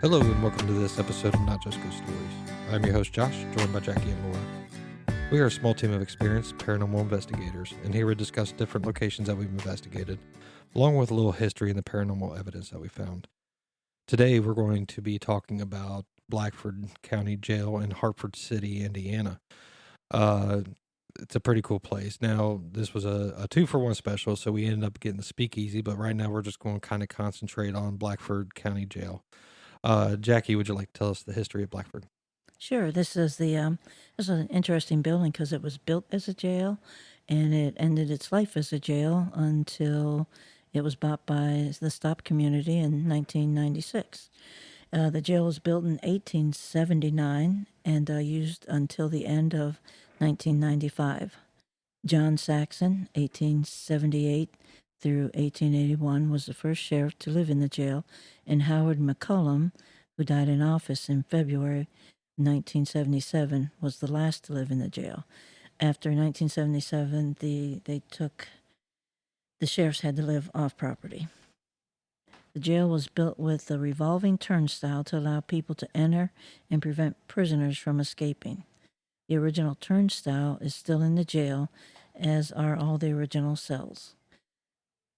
Hello and welcome to this episode of Not Just Ghost Stories. I'm your host Josh, joined by Jackie and Laura. We are a small team of experienced paranormal investigators, and here we discuss different locations that we've investigated, along with a little history and the paranormal evidence that we found. Today we're going to be talking about Blackford County Jail in Hartford City, Indiana. It's a pretty cool place. Now, this was a 2-for-1 special, so we ended up getting the speakeasy, but right now we're just going to kind of concentrate on Blackford County Jail. Jackie, would you like to tell us the history of Blackford? Sure. This is an interesting building because it was built as a jail, and it ended its life as a jail until it was bought by the Stop community in 1996. The jail was built in 1879 and used until the end of 1995. John Saxon, 1878 through 1881, was the first sheriff to live in the jail, and Howard McCullum, who died in office in February 1977, was the last to live in the jail. After 1977, the sheriffs had to live off property. The jail was built with a revolving turnstile to allow people to enter and prevent prisoners from escaping. The original turnstile is still in the jail, as are all the original cells.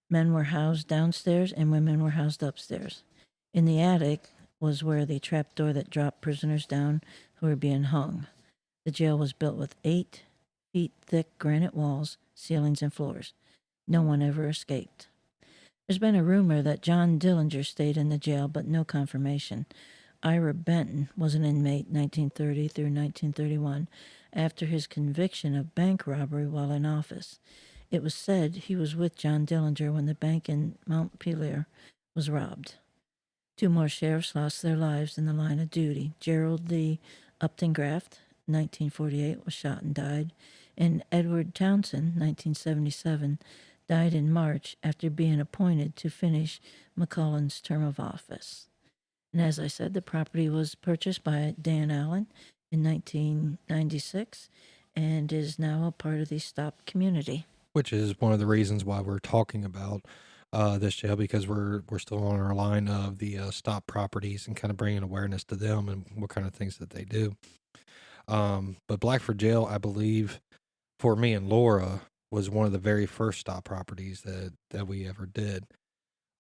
Men were housed downstairs and women were housed upstairs. In the attic was where the trapdoor that dropped prisoners down who were being hung. The jail was built with 8 feet thick granite walls, ceilings, and floors. No one ever escaped. There's been a rumor that John Dillinger stayed in the jail, but no confirmation. Ira Benton was an inmate 1930 through 1931 after his conviction of bank robbery while in office. It was said he was with John Dillinger when the bank in Montpelier was robbed. 2 more sheriffs lost their lives in the line of duty. Gerald Lee Upton Graft, 1948, was shot and died, and Edward Townsend, 1977, died in March after being appointed to finish McCullen's term of office. And as I said, the property was purchased by Dan Allen in 1996 and is now a part of the Stop community. Which is one of the reasons why we're talking about this jail, because we're still on our line of the Stop properties and kind of bringing awareness to them and what kind of things that they do. But Blackford Jail, I believe, for me and Laura, was one of the very first Stop properties that we ever did.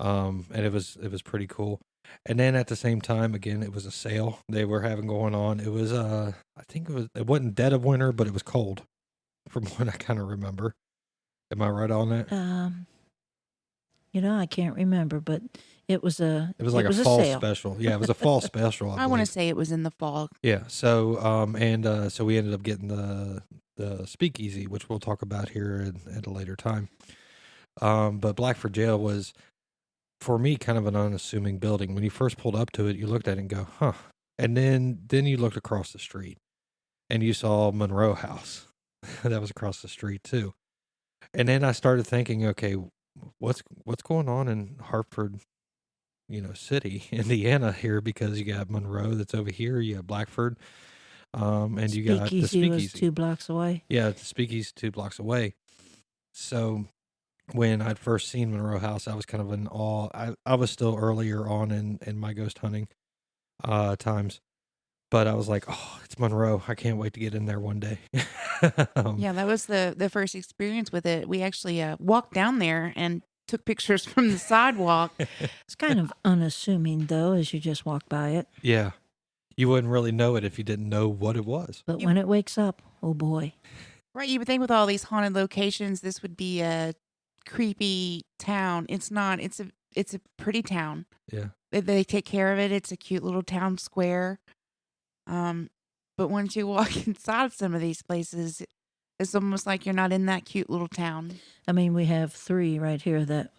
And it was pretty cool. And then at the same time, again, it was a sale they were having going on. It was I think it wasn't dead of winter, but it was cold, from what I kind of remember. Am I right on that? I can't remember, but it was a fall sale. special. Yeah, it was a fall special. I want to say it was in the fall. Yeah. So so we ended up getting the speakeasy, which we'll talk about here at a later time. But Blackford Jail was, for me, kind of an unassuming building. When you first pulled up to it, you looked at it and go, huh. And then you looked across the street and you saw Monroe House. That was across the street too. And then I started thinking, okay, what's going on in Hartford, city, Indiana here, because you got Monroe that's over here, you have Blackford, and you got the speakeasy. Was 2 blocks away. Yeah, the speakeasy 2 blocks away. So when I'd first seen Monroe House, I was kind of in awe. I was still earlier on in my ghost hunting times, but I was like, oh, it's Monroe. I can't wait to get in there one day. Yeah, that was the first experience with it. We actually walked down there and took pictures from the sidewalk. It's kind of unassuming, though, as you just walk by it. Yeah. You wouldn't really know it if you didn't know what it was. But when it wakes up, oh boy. Right, you would think with all these haunted locations, this would be a creepy town. It's not. It's a pretty town. Yeah. They take care of it. It's a cute little town square. But once you walk inside some of these places, it's almost like you're not in that cute little town. I mean, we have 3 right here that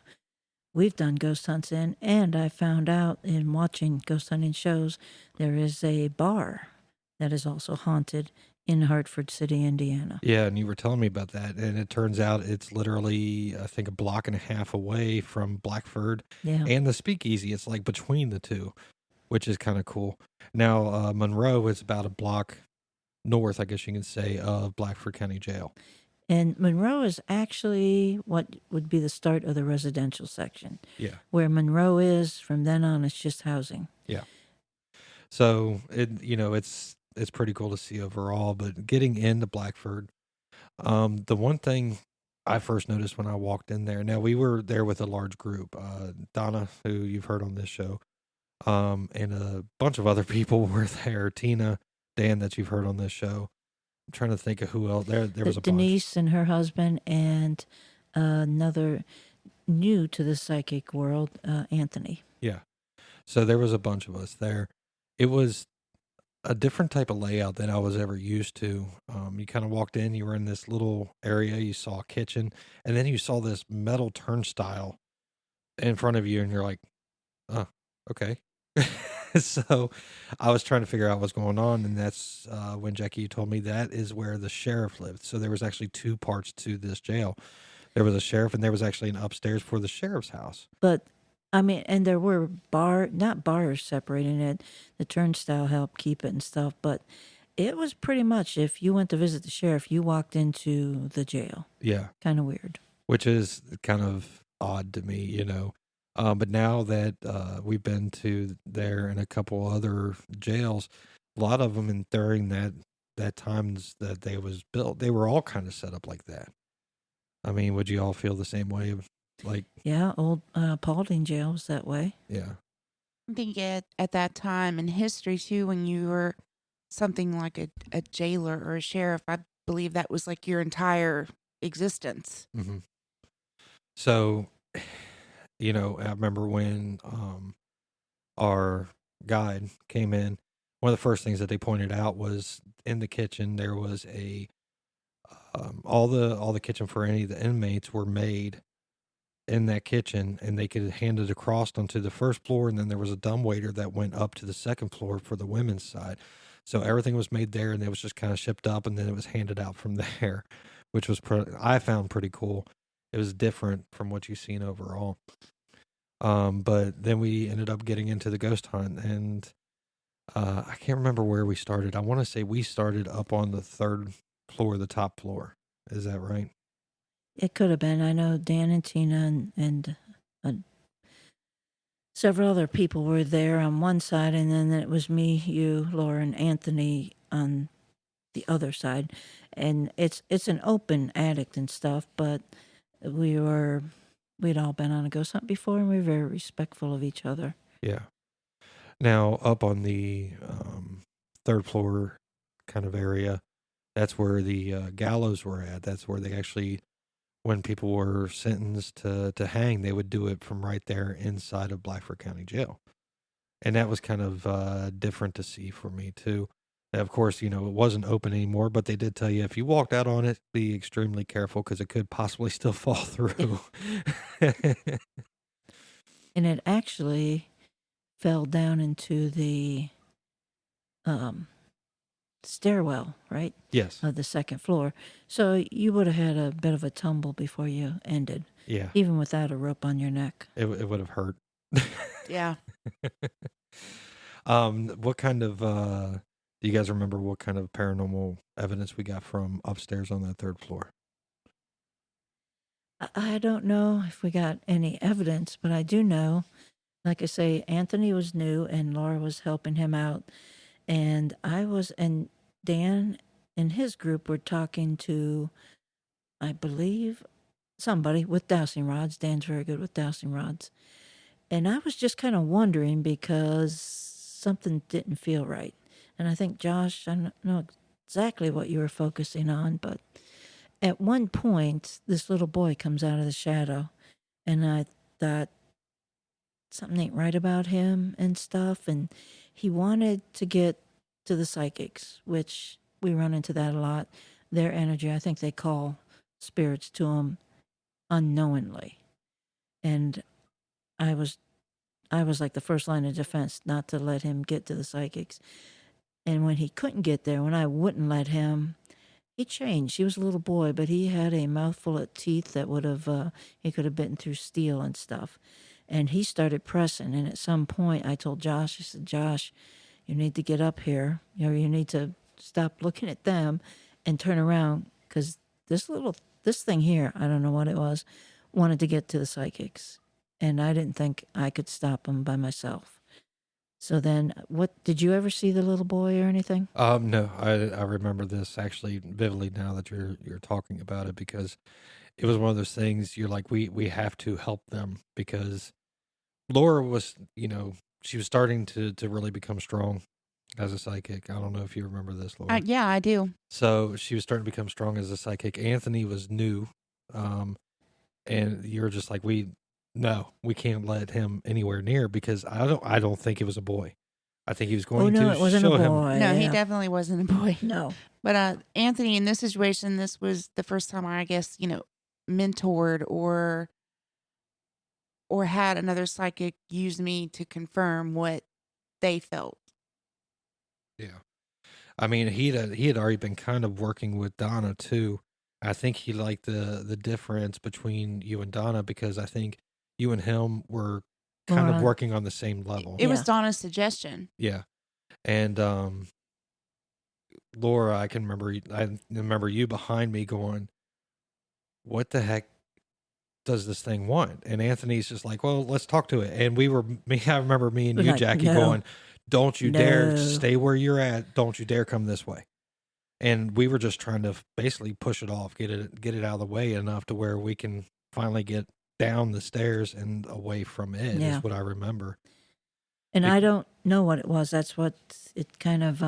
we've done ghost hunts in, and I found out in watching ghost hunting shows, there is a bar that is also haunted in Hartford City, Indiana. Yeah, and you were telling me about that, and it turns out it's literally, I think, 1.5 blocks away from Blackford and the speakeasy. It's like between the two, which is kind of cool. Now, Monroe is about 1 block north, I guess you can say, of Blackford County Jail. And Monroe is actually what would be the start of the residential section. Yeah. Where Monroe is, from then on, it's just housing. Yeah. So it's pretty cool to see overall. But getting into Blackford, the one thing I first noticed when I walked in there. Now we were there with a large group. Donna, who you've heard on this show, and a bunch of other people were there. Tina, Dan, that you've heard on this show. I'm trying to think of who else. There was a bunch. Denise and her husband, and another new to the psychic world, Anthony. Yeah. So there was a bunch of us there. It was a different type of layout than I was ever used to. You kind of walked in, you were in this little area, you saw a kitchen, and then you saw this metal turnstile in front of you, and you're like, oh, okay. So I was trying to figure out what's going on, and that's when Jackie told me that is where the sheriff lived. So there was actually two parts to this jail. There was a sheriff, and there was actually an upstairs for the sheriff's house. But I mean, and there were not bars separating it. The turnstile helped keep it and stuff, but it was pretty much if you went to visit the sheriff, you walked into the jail. Yeah. Kind of weird. Which is kind of odd to me. But now that we've been to there and a couple other jails, a lot of them, and during that times that they was built, they were all kind of set up like that. I mean, would you all feel the same way? Like, Yeah, old Paulding jail was that way. yeah, I think at that time in history too, when you were something like a jailer or a sheriff, I believe that was like your entire existence. hmm. So, I remember when our guide came in. One of the first things that they pointed out was in the kitchen there was all the kitchen for any of the inmates were made in that kitchen, and they could hand it across onto the first floor, and then there was a dumbwaiter that went up to the second floor for the women's side. So everything was made there, and it was just kind of shipped up, and then it was handed out from there, which was I found pretty cool. It was different from what you've seen overall. But then we ended up getting into the ghost hunt, and I can't remember where we started. I want to say we started up on the third floor, the top floor. Is that right? It could have been. I know Dan and Tina and several other people were there on one side, and then it was me, you, Laura, and Anthony on the other side. And it's an open attic and stuff, but we'd all been on a ghost hunt before, and we were very respectful of each other. Yeah. Now, up on the third floor kind of area, that's where the gallows were at. That's where they actually, when people were sentenced to hang, they would do it from right there inside of Blackford County Jail. And that was kind of different to see for me, too. And of course, it wasn't open anymore, but they did tell you if you walked out on it, be extremely careful because it could possibly still fall through. And it actually fell down into the stairwell, right? Yes. Of the second floor. So you would have had a bit of a tumble before you ended, Yeah. even without a rope on your neck. It would have hurt. Yeah. What kind of do you guys remember what kind of paranormal evidence we got from upstairs on that third floor? I don't know if we got any evidence, but I do know, like I say, Anthony was new and Laura was helping him out. And and Dan and his group were talking to, I believe, somebody with dowsing rods. Dan's very good with dowsing rods. And I was just kind of wondering because something didn't feel right. And I think, Josh, I don't know exactly what you were focusing on, but at one point, this little boy comes out of the shadow. And I thought something ain't right about him and stuff. And he wanted to get to the psychics, which we run into that a lot. Their energy, I think they call spirits to them unknowingly. And I was like the first line of defense not to let him get to the psychics. And when he couldn't get there, when I wouldn't let him, he changed. He was a little boy, but he had a mouthful of teeth that would have, he could have bitten through steel and stuff. And he started pressing. And at some point, I told Josh, I said, Josh, you need to get up here. You need to stop looking at them and turn around because this thing here, I don't know what it was, wanted to get to the psychics. And I didn't think I could stop him by myself. So then, what did you ever see the little boy or anything? No, I remember this actually vividly now that you're talking about it, because it was one of those things you're like, we have to help them, because Laura was, she was starting to really become strong as a psychic. I don't know if you remember this, Laura. Yeah, I do. So she was starting to become strong as a psychic. Anthony was new, and you're just like, we can't let him anywhere near, because I don't think it was a boy. I think he was Oh going no, to it wasn't a show him. boy. No, he yeah. definitely wasn't a boy. No. But Anthony, in this situation, this was the first time I guess, mentored or had another psychic use me to confirm what they felt. Yeah, I mean, he had already been kind of working with Donna too. I think he liked the difference between you and Donna, because I think you and him were kind of Laura. working on the same level. It was Yeah. Donna's suggestion. Yeah, and Laura, I remember you behind me going, "What the heck does this thing want?" And Anthony's just like, "Well, let's talk to it." And I remember me and We're you, like, Jackie, no. going, "Don't you dare No. stay where you're at. Don't you dare come this way." And we were just trying to basically push it off, get it out of the way enough to where we can finally get down the stairs and away from it. Yeah. Is what I remember. And I don't know what it was. That's what it kind of,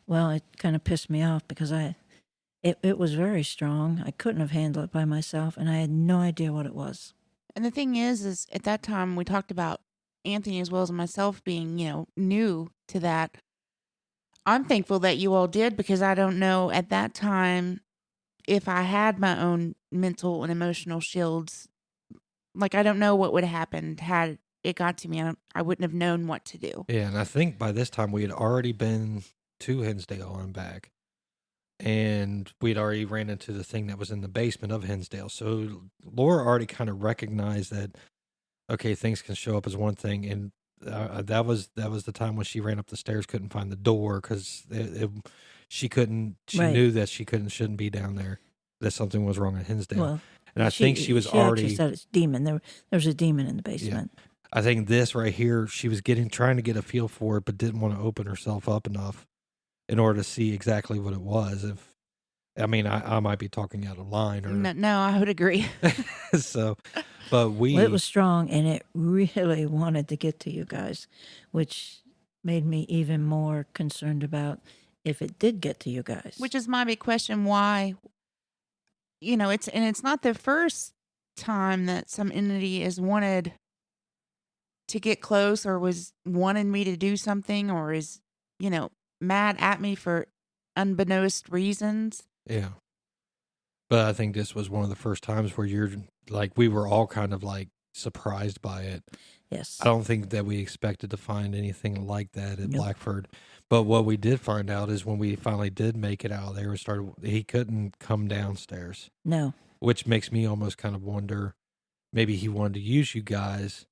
it kind of pissed me off because it was very strong. I couldn't have handled it by myself, and I had no idea what it was. And the thing is at that time we talked about Anthony as well as myself being, new to that. I'm thankful that you all did, because I don't know at that time if I had my own mental and emotional shields. Like, I don't know what would have happened had it got to me. I wouldn't have known what to do. Yeah, and I think by this time we had already been to Hinsdale and back, and we'd already ran into the thing that was in the basement of Hinsdale. So Laura already kind of recognized that, okay, things can show up as one thing, and that was the time when she ran up the stairs, couldn't find the door because she couldn't. She Right. knew that shouldn't be down there. That something was wrong in Hinsdale, Well, and I think she was actually already. said it's demon. There was a demon in the basement. I think this right here, she was trying to get a feel for it, but didn't want to open herself up enough in order to see exactly what it was. I might be talking out of line, or No, I would agree. so, but Well, it was strong, and it really wanted to get to you guys, which made me even more concerned about if it did get to you guys. Which is my big question: why? It's not the first time that some entity is wanted to get close, or was wanting me to do something, or is mad at me for unbeknownst reasons. Yeah. But I think this was one of the first times where you're like, we were all kind of like surprised by it. Yes. I don't think that we expected to find anything like that at Nope. Blackford. But what we did find out is when we finally did make it out there, he couldn't come downstairs, No. which makes me almost kind of wonder, maybe he wanted to use you guys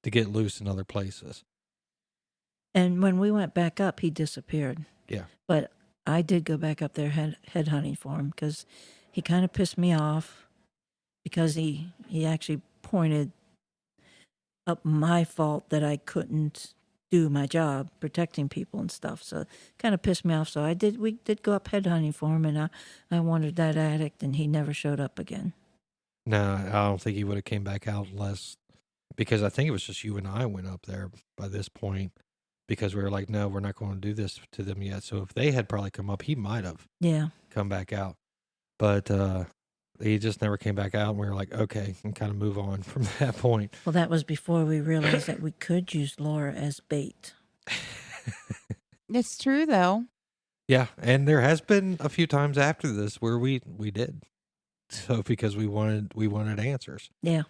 to get loose in other places. And when we went back up, he disappeared. Yeah. But I did go back up there head hunting for him because he kind of pissed me off because he actually pointed up my fault that I couldn't do my job protecting people and stuff. So it kind of pissed me off. So we did go up head hunting for him, and I wanted that addict, and he never showed up again. No, I don't think he would have came back out because I think it was just you and I went up there by this point, because we were like, no, we're not going to do this to them yet. So if they had probably come up, he might have come back out. But he just never came back out, and we were like, okay, and kind of move on from that point. Well, that was before we realized that we could use Laura as bait. It's true, though. Yeah, and there has been a few times after this where we did. So because we wanted answers. Yeah.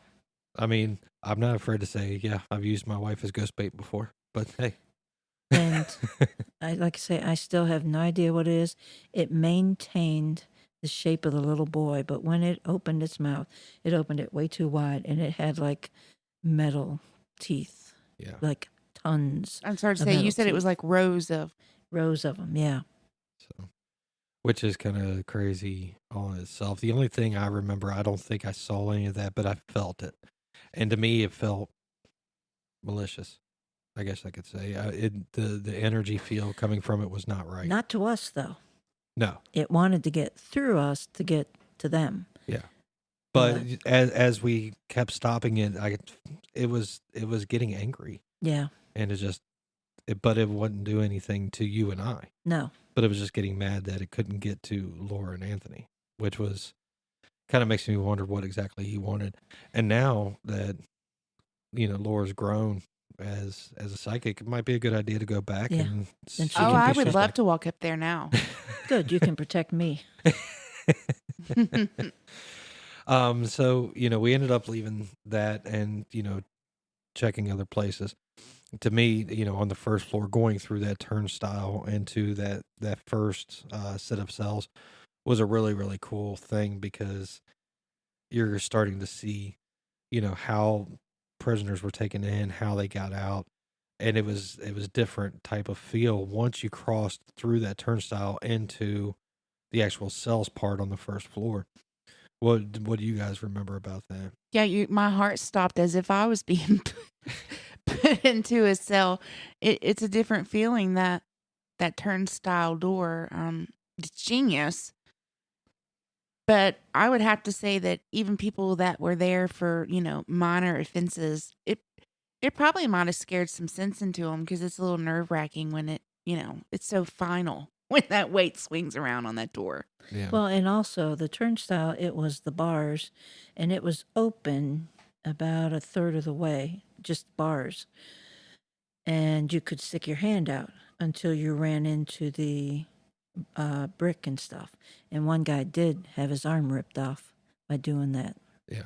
I mean, I'm not afraid to say, yeah, I've used my wife as ghost bait before, but hey. And like I say, I still have no idea what it is. It maintained the shape of the little boy, but when it opened its mouth, it opened it way too wide, and it had like metal teeth. Yeah. Like tons. I'm sorry to of say, you metal said it was teeth. like rows of. Rows of them, yeah. So, which is kind of crazy all in itself. The only thing I remember, I don't think I saw any of that, but I felt it. And to me, it felt malicious. I guess I could say. The energy feel coming from it was not right. Not to us, though. No. It wanted to get through us to get to them. Yeah. But But- as we kept stopping it, it was getting angry, Yeah. and but it wouldn't do anything to you and I. No. But it was just getting mad that it couldn't get to Laura and Anthony, which was kind of makes me wonder what exactly he wanted. And now that Laura's grown as a psychic, it might be a good idea to go back Yeah. and Then she see Oh, can if I he's would just love like- to walk up there now. Good. You can protect me. So we ended up leaving that and checking other places. To me, on the first floor, going through that turnstile into that first set of cells was a really, really cool thing, because you're starting to see how prisoners were taken in, how they got out, and it was different type of feel once you crossed through that turnstile into the actual cells part on the first floor. What do you guys remember about that? Yeah, my heart stopped as if I was being put into a cell. It's a different feeling, that turnstile door. It's genius. But I would have to say that even people that were there for, minor offenses, it probably might have scared some sense into them, because it's a little nerve-wracking when it's so final when that weight swings around on that door. Yeah. Well, and also the turnstile, it was the bars, and it was open about a third of the way, just bars. And you could stick your hand out until you ran into the brick and stuff. And one guy did have his arm ripped off by doing that. Yeah.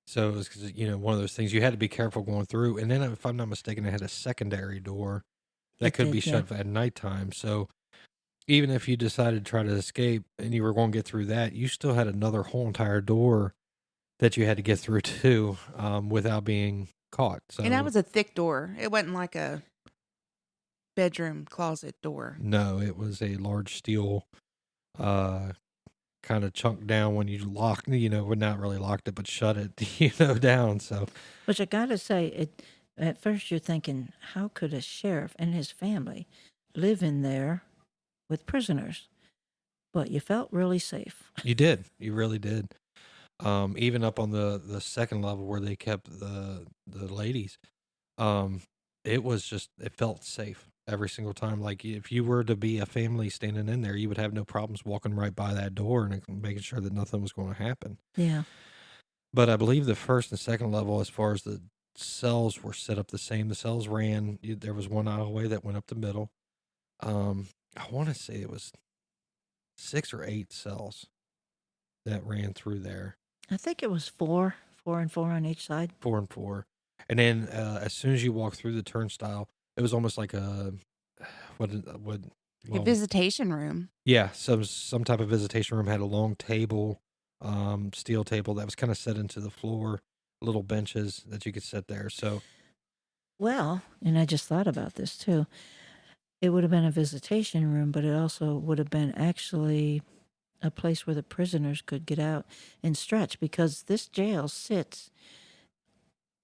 So it was, one of those things you had to be careful going through. And then, if I'm not mistaken, it had a secondary door that It could did, be yeah. shut at nighttime. So even if you decided to try to escape and you were going to get through that, you still had another whole entire door that you had to get through too, without being caught. So And that was a thick door. It wasn't like a bedroom closet door. no, it was a large steel, kind of chunk down when you locked, well, not really locked it, but shut it, down. So Which I gotta say, at first you're thinking, how could a sheriff and his family live in there with prisoners? But you felt really safe. you did, you really did. Even up on the second level where they kept the ladies, it felt safe every single time. Like, if you were to be a family standing in there, you would have no problems walking right by that door and making sure that nothing was going to happen. Yeah. But I believe the first and second level, as far as the cells, were set up the same. The cells there was one aisleway that went up the middle. I want to say it was 6 or 8 cells that ran through there. I think it was 4 and 4 on each side. 4 and 4. And then as soon as you walk through the turnstile, it was almost like a A visitation room. yeah, some type of visitation room. Had a long table, steel table that was kind of set into the floor, little benches that you could sit there. So Well, and I just thought about this too. It would have been a visitation room, but it also would have been actually a place where the prisoners could get out and stretch, because this jail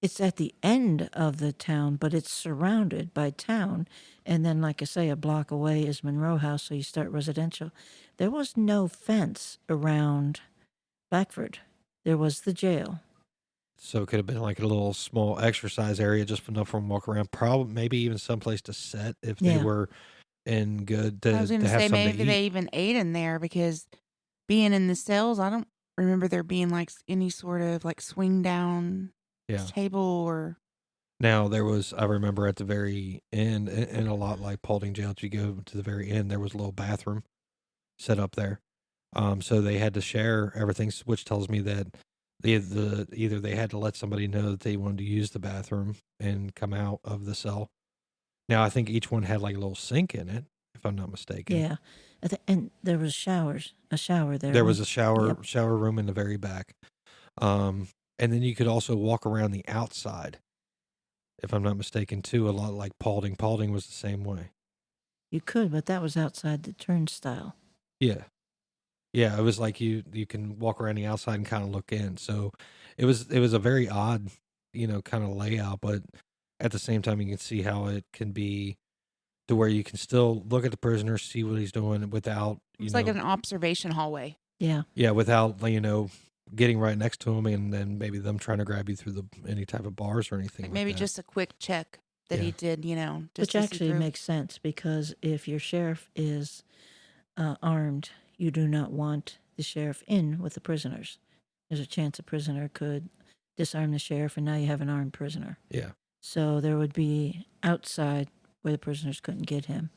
it's at the end of the town, but it's surrounded by town. And then, like I say, a block away is Monroe House, so you start residential. There was no fence around Blackford. There was the jail. So it could have been like a little small exercise area, just enough for them to walk around. Probably, maybe even someplace to sit if they Yeah. were in good. To, I was going to to have say something maybe to eat. they even ate in there, because being in the cells, I don't remember there being like any sort of like swing down Yeah. table or. Now I remember at the very end, and a lot like Paulding Jail, if you go to the very end, there was a little bathroom set up there. So they had to share everything, which tells me that either they had to let somebody know that they wanted to use the bathroom and come out of the cell. Now I think each one had like a little sink in it, if I'm not mistaken. Yeah. And there was a shower there. There was a shower Yep. shower room in the very back. And then you could also walk around the outside, if I'm not mistaken, too, a lot like Paulding. Paulding was the same way. You could, but that was outside the turnstile. Yeah. Yeah, it was like you can walk around the outside and kind of look in. So it was a very odd, kind of layout, but at the same time, you can see how it can be to where you can still look at the prisoner, see what he's doing without, It's like an observation hallway. Yeah. yeah, without, getting right next to him and then maybe them trying to grab you through any type of bars or anything Like like maybe that. just a quick check that he Yeah. did, just Which to see actually through. makes sense because if your sheriff is armed, you do not want the sheriff in with the prisoners. There's a chance a prisoner could disarm the sheriff, and now you have an armed prisoner. Yeah. So there would be outside where the prisoners couldn't get him.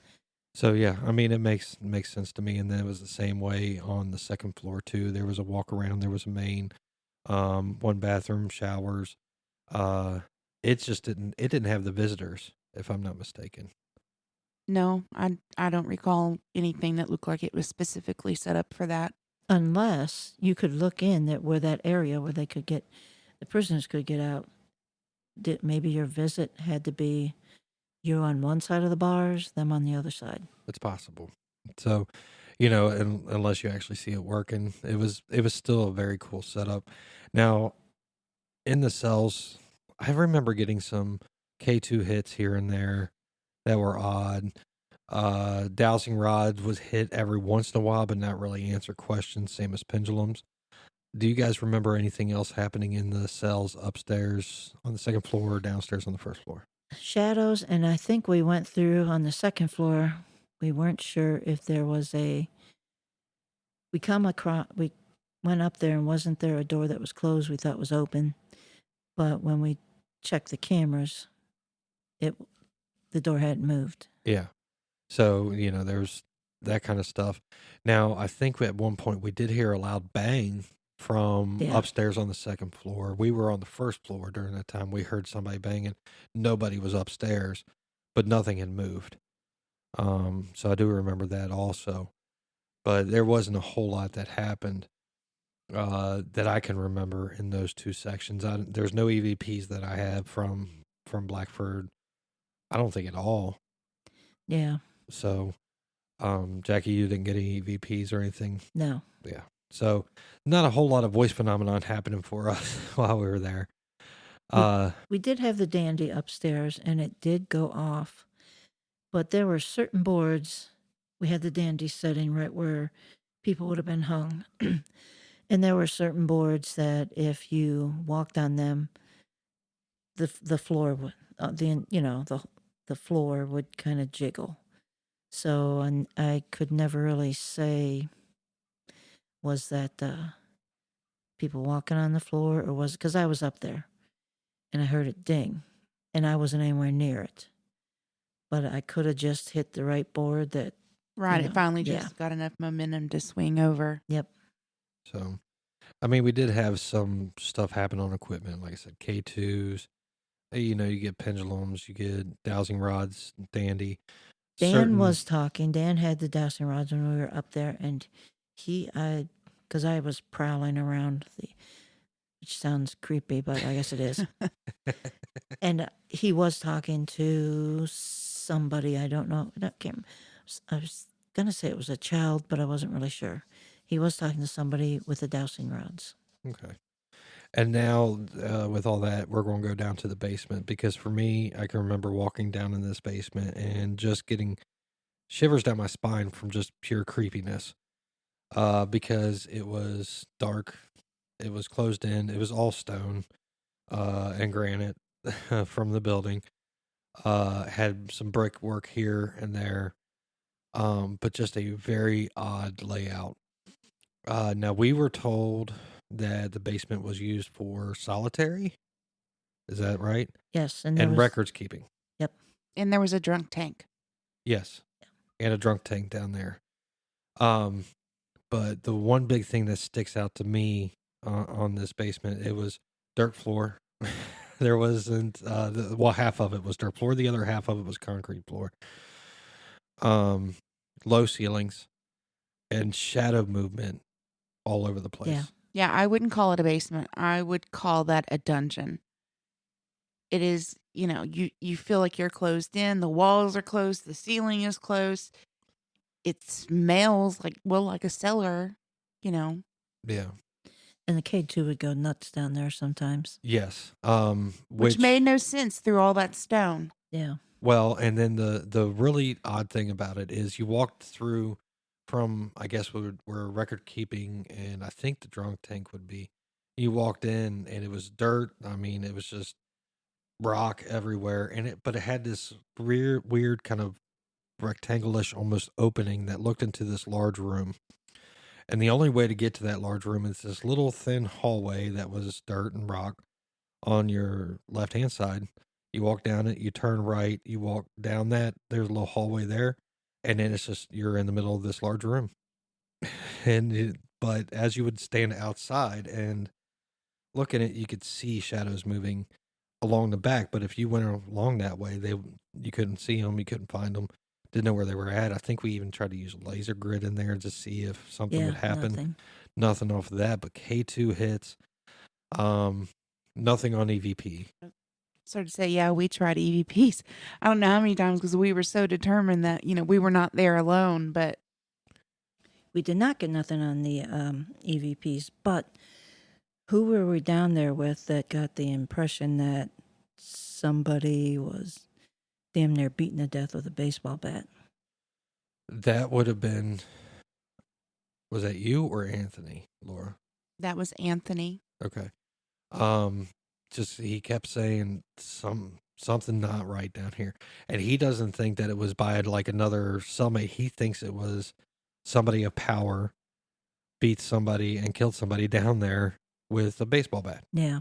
So yeah, I mean it makes sense to me. And then it was the same way on the second floor too. There was a walk around, there was a main, one bathroom, showers. It just didn't have the visitors, if I'm not mistaken. No, I don't recall anything that looked like it was specifically set up for that. Unless you could look in that area where they could get, the prisoners could get out. Maybe your visit had to be you on one side of the bars, them on the other side. It's possible. So, unless you actually see it working, it was still a very cool setup. Now, in the cells, I remember getting some K2 hits here and there that were odd. Dowsing rods was hit every once in a while, but not really answer questions, same as pendulums. Do you guys remember anything else happening in the cells upstairs on the second floor or downstairs on the first floor? Shadows, and I think we went through on the second floor. We weren't sure if there was we went up there and wasn't there a door that was closed we thought was open. But when we checked the cameras, the door hadn't moved. Yeah. So, there's that kind of stuff. Now, I think at one point we did hear a loud bang from upstairs on the second floor. We were on the first floor during that time. We heard somebody banging. Nobody was upstairs, but nothing had moved. So I do remember that also. But there wasn't a whole lot that happened that I can remember in those two sections. There's no EVPs that I have from Blackford. I don't think at all. Yeah. So, Jackie, you didn't get any EVPs or anything? No. Yeah. So, not a whole lot of voice phenomenon happening for us while we were there. We did have the dandy upstairs, and it did go off. But there were certain boards. We had the dandy setting right where people would have been hung. And there were certain boards that if you walked on them, the floor would, the floor would kind of jiggle. So, and I could never really say, was that people walking on the floor, or was it because I was up there and I heard it ding and I wasn't anywhere near it. But I could have just hit the right board that. Right. It finally just got enough momentum to swing over. Yep. So, I mean, we did have some stuff happen on equipment. Like I said, K2s. You get pendulums, you get dowsing rods, dandy. Dan was talking. Dan had the dowsing rods when we were up there, and because I was prowling around which sounds creepy, but I guess it is. And he was talking to somebody, I don't know. I was going to say it was a child, but I wasn't really sure. He was talking to somebody with the dowsing rods. Okay. And now, with all that, we're going to go down to the basement because for me, I can remember walking down in this basement and just getting shivers down my spine from just pure creepiness. Because it was dark, it was closed in, it was all stone and granite from the building. Had some brickwork here and there, but just a very odd layout. Now, we were told that the basement was used for solitary. Is that right? Yes. And records keeping. Yep. And there was a drunk tank. Yes. And a drunk tank down there. But the one big thing that sticks out to me on this basement, it was dirt floor. There wasn't, half of it was dirt floor. The other half of it was concrete floor. Low ceilings and shadow movement all over the place. Yeah. Yeah, I wouldn't call it a basement. I would call that a dungeon. It is, you feel like you're closed in. The walls are closed. The ceiling is closed. It smells like a cellar, Yeah. And the K2 would go nuts down there sometimes. Yes. Which made no sense through all that stone. Yeah. Well, and then the really odd thing about it is you walked through from, I guess, where record keeping and I think the drunk tank would be. You walked in and it was dirt. I mean, it was just rock everywhere, and but it had this weird kind of rectangular-ish almost opening that looked into this large room. And the only way to get to that large room is this little thin hallway that was dirt and rock on your left hand side. You walk down it, you turn right, you walk down that, there's a little hallway there, and then it's just you're in the middle of this large room. But as you would stand outside and look at it, you could see shadows moving along the back. But if you went along that way, you couldn't see them, you couldn't find them, didn't know where they were at. I think we even tried to use a laser grid in there to see if something would happen. Nothing off of that, but K2 hits. Nothing on EVP. So to say, yeah, we tried EVPs. I don't know how many times because we were so determined that, we were not there alone, but. We did not get nothing on the EVPs, but who were we down there with that got the impression that somebody was damn near beaten to death with a baseball bat? That would have been, was that you or Anthony, Laura? That was Anthony. Okay. Just he kept saying something not right down here, and he doesn't think that it was by like another cellmate. He thinks it was somebody of power beat somebody and killed somebody down there with a baseball bat. Yeah.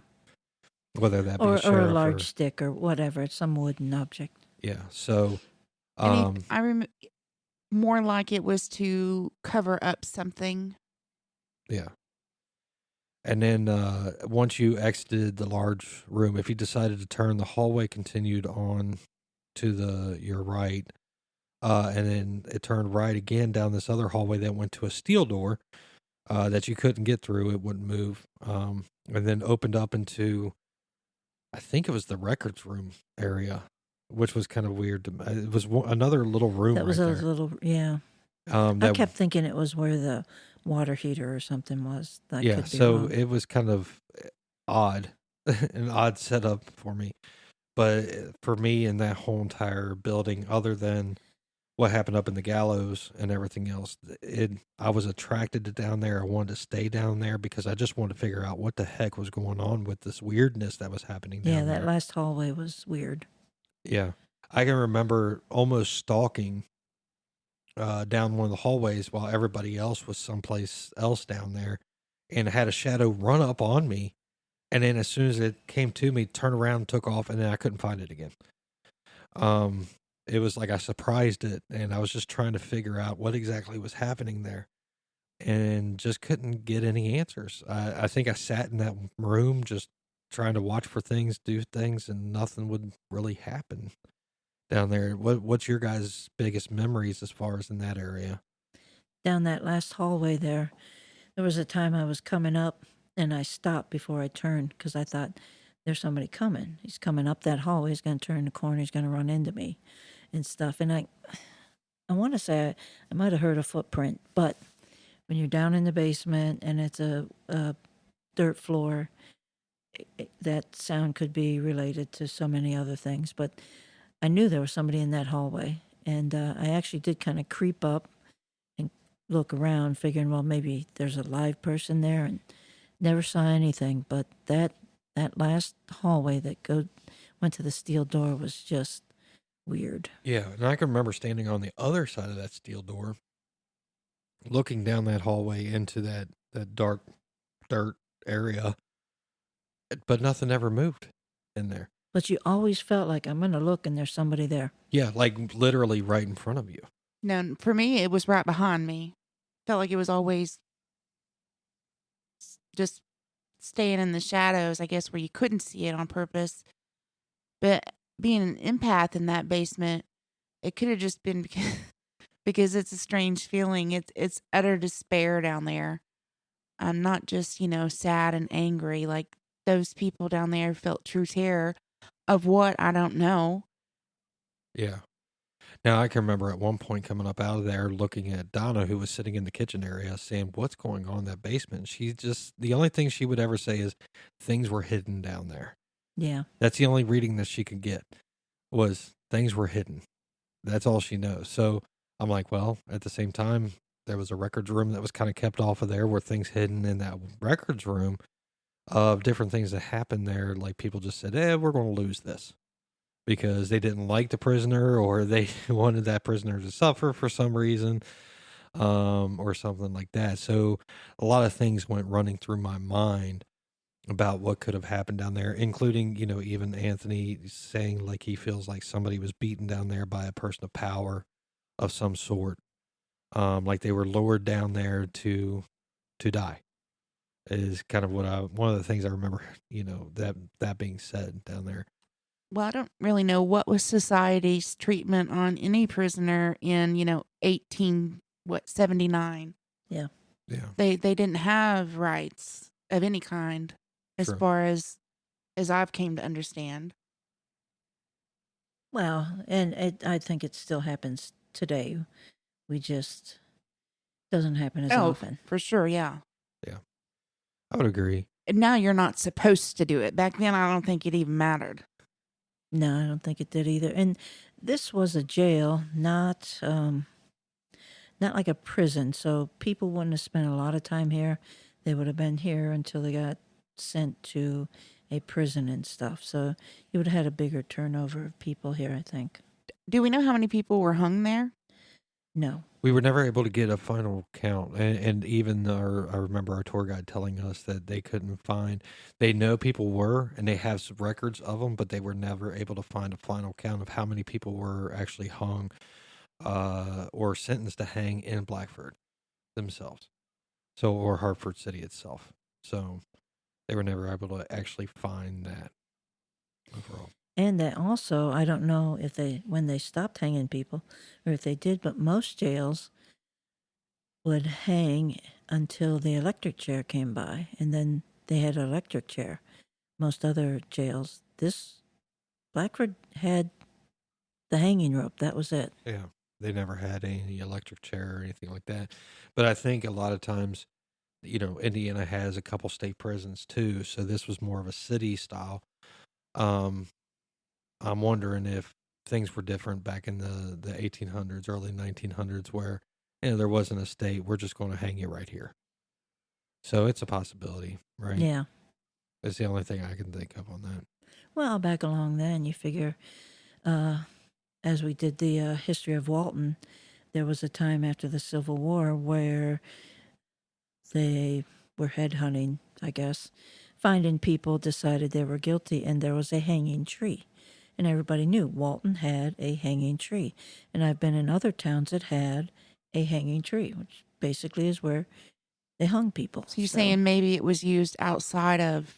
Whether that be or a a large stick or whatever, some wooden object. Yeah. So, I remember more like it was to cover up something. Yeah. And then once you exited the large room, if you decided to turn, the hallway continued on to your right. And then it turned right again down this other hallway that went to a steel door that you couldn't get through. It wouldn't move. And then opened up into, I think it was the records room area, which was kind of weird. It was another little room. That was right a there. little, yeah. I kept thinking it was where the water heater or something was. That yeah, could be so wrong. it was kind of odd, an odd setup for me. But for me in that whole entire building, other than what happened up in the gallows and everything else, I was attracted to down there. I wanted to stay down there because I just wanted to figure out what the heck was going on with this weirdness that was happening down there. Yeah, that last hallway was weird. Yeah. I can remember almost stalking down one of the hallways while everybody else was someplace else down there, and had a shadow run up on me, and then as soon as it came to me, turned around, took off, and then I couldn't find it again. It was like I surprised it, and I was just trying to figure out what exactly was happening there, and just couldn't get any answers. I think I sat in that room just trying to watch for things, do things, and nothing would really happen down there. What's your guys' biggest memories as far as in that area? Down that last hallway there was a time I was coming up and I stopped before I turned because I thought there's somebody coming. He's coming up that hallway. He's going to turn the corner. He's going to run into me and stuff. And I want to say I might have heard a footprint, but when you're down in the basement and it's a dirt floor, that sound could be related to so many other things. But I knew there was somebody in that hallway, and I actually did kind of creep up and look around, figuring, well, maybe there's a live person there, and never saw anything. But that last hallway that went to the steel door was just weird. Yeah, and I can remember standing on the other side of that steel door, looking down that hallway into that dark dirt area, but nothing ever moved in there. But you always felt like, I'm going to look and there's somebody there. Yeah, like literally right in front of you. No, for me, it was right behind me. Felt like it was always just staying in the shadows, I guess, where you couldn't see it on purpose. But being an empath in that basement, it could have just been because it's a strange feeling. It's utter despair down there. I'm not just, sad and angry. Like those people down there felt true terror of what I don't know. Yeah. Now, I can remember at one point coming up out of there, looking at Donna, who was sitting in the kitchen area, saying, "What's going on in that basement?" She just, the only thing she would ever say is things were hidden down there. Yeah. That's the only reading that she could get, was things were hidden. That's all she knows. So I'm like, well, at the same time, there was a records room that was kind of kept off of there, where things hidden in that records room of different things that happened there. Like people just said, we're going to lose this because they didn't like the prisoner, or they wanted that prisoner to suffer for some reason, or something like that. So a lot of things went running through my mind about what could have happened down there, including, even Anthony saying like he feels like somebody was beaten down there by a person of power of some sort. Like they were lowered down there to die, is kind of one of the things I remember, that being said down there. Well, I don't really know what was society's treatment on any prisoner in, 79. Yeah. Yeah. They didn't have rights of any kind, as True. far as I've came to understand. Well, and I think it still happens today. We just doesn't happen as often. For sure, yeah. Yeah. I would agree. And now you're not supposed to do it. Back then, I don't think it even mattered. No, I don't think it did either. And this was a jail, not like a prison. So people wouldn't have spent a lot of time here. They would have been here until they got sent to a prison and stuff. So you would have had a bigger turnover of people here, I think. Do we know how many people were hung there? No. We were never able to get a final count, and even I remember our tour guide telling us that they couldn't find. They know people were, and they have some records of them, but they were never able to find a final count of how many people were actually hung, or sentenced to hang in Blackford themselves, so, or Hartford City itself. So they were never able to actually find that overall. And that also, I don't know if when they stopped hanging people or if they did, but most jails would hang until the electric chair came by, and then they had an electric chair. Most other jails, Blackford had the hanging rope. That was it. Yeah, they never had any electric chair or anything like that. But I think a lot of times, Indiana has a couple state prisons too, so this was more of a city style. I'm wondering if things were different back in the 1800s, early 1900s, where there wasn't a state. We're just going to hang you right here. So it's a possibility, right? Yeah. It's the only thing I can think of on that. Well, back along then, you figure, as we did the history of Walton, there was a time after the Civil War where they were headhunting, I guess, finding people, decided they were guilty, and there was a hanging tree. And everybody knew Walton had a hanging tree. And I've been in other towns that had a hanging tree, which basically is where they hung people. So you're saying maybe it was used outside of,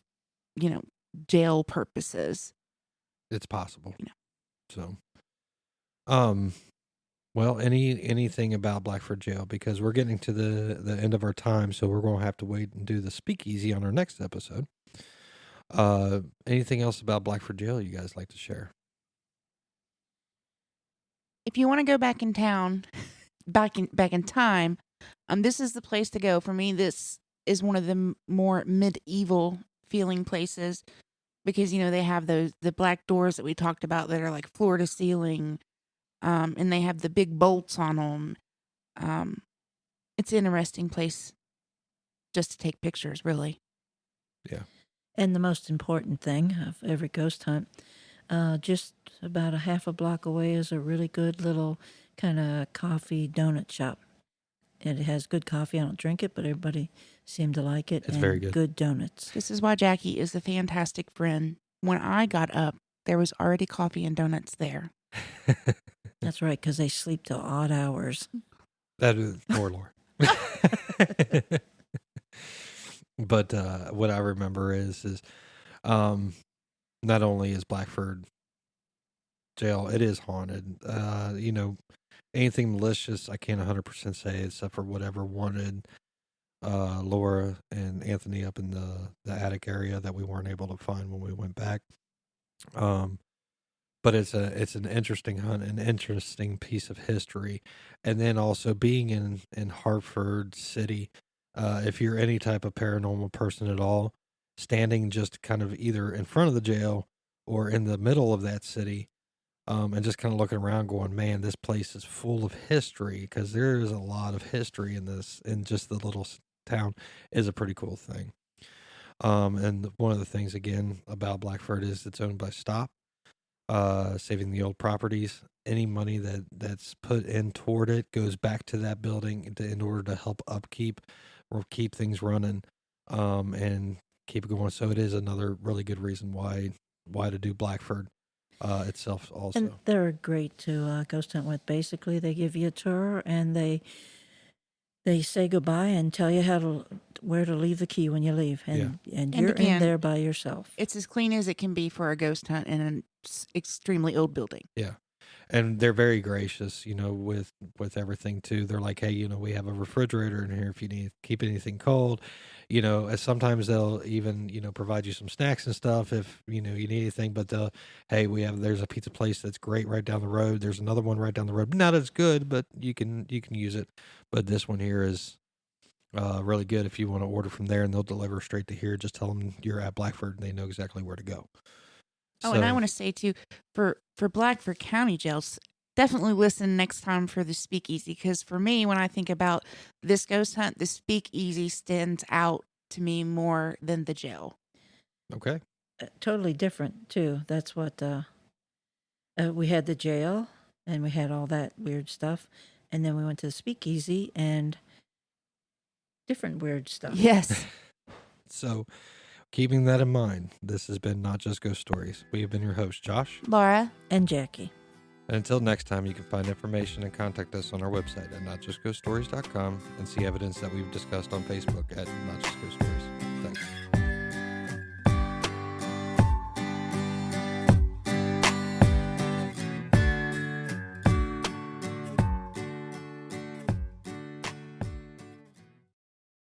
jail purposes. It's possible. Yeah. So, well, anything about Blackford Jail, because we're getting to the end of our time, so we're going to have to wait and do the speakeasy on our next episode. Anything else about Blackford Jail you guys like to share? If you want to go back in town, back in time, this is the place to go. For me, this is one of the more medieval feeling places because they have the black doors that we talked about that are like floor to ceiling, and they have the big bolts on them. It's an interesting place just to take pictures, really. Yeah. And the most important thing of every ghost hunt, just about a half a block away is a really good little kind of coffee donut shop. It has good coffee. I don't drink it, but everybody seemed to like it. It's very good. Good donuts. This is why Jackie is a fantastic friend. When I got up, there was already coffee and donuts there. That's right, because they sleep till odd hours. That is poor Lord. But what I remember is not only is Blackford Jail, it is haunted. Anything malicious, I can't 100% say, except for whatever wanted Laura and Anthony up in the attic area that we weren't able to find when we went back. but it's an interesting hunt, an interesting piece of history. And then also being in Hartford City, if you're any type of paranormal person at all, standing just kind of either in front of the jail or in the middle of that city, and just kind of looking around going, man, this place is full of history, because there is a lot of history in just the little town, is a pretty cool thing. And one of the things again about Blackford is it's owned by Stop, saving the old properties. Any money that's put in toward it goes back to that building in order to help upkeep or keep things running, and keep it going. So it is another really good reason why to do Blackford itself also. And they're great to ghost hunt with. Basically, they give you a tour and they say goodbye and tell you where to leave the key when you leave, and you're again, in there by yourself. It's as clean as it can be for a ghost hunt in an extremely old building. Yeah. And they're very gracious, with everything too. They're like, hey, we have a refrigerator in here if you need to keep anything cold. As sometimes they'll even, provide you some snacks and stuff if, you need anything. But there's a pizza place that's great right down the road. There's another one right down the road. Not as good, but you can use it. But this one here is really good if you want to order from there, and they'll deliver straight to here. Just tell them you're at Blackford and they know exactly where to go. Oh, and I want to say too, for Blackford County jails, definitely listen next time for the speakeasy, because for me, when I think about this ghost hunt, the speakeasy stands out to me more than the jail. Okay. Totally different too. That's what we had the jail and we had all that weird stuff, and then we went to the speakeasy and different weird stuff. Yes. So, keeping that in mind, this has been Not Just Ghost Stories. We have been your hosts, Josh, Laura, and Jackie. And until next time, you can find information and contact us on our website at notjustghoststories.com and see evidence that we've discussed on Facebook at Not Just Ghost Stories.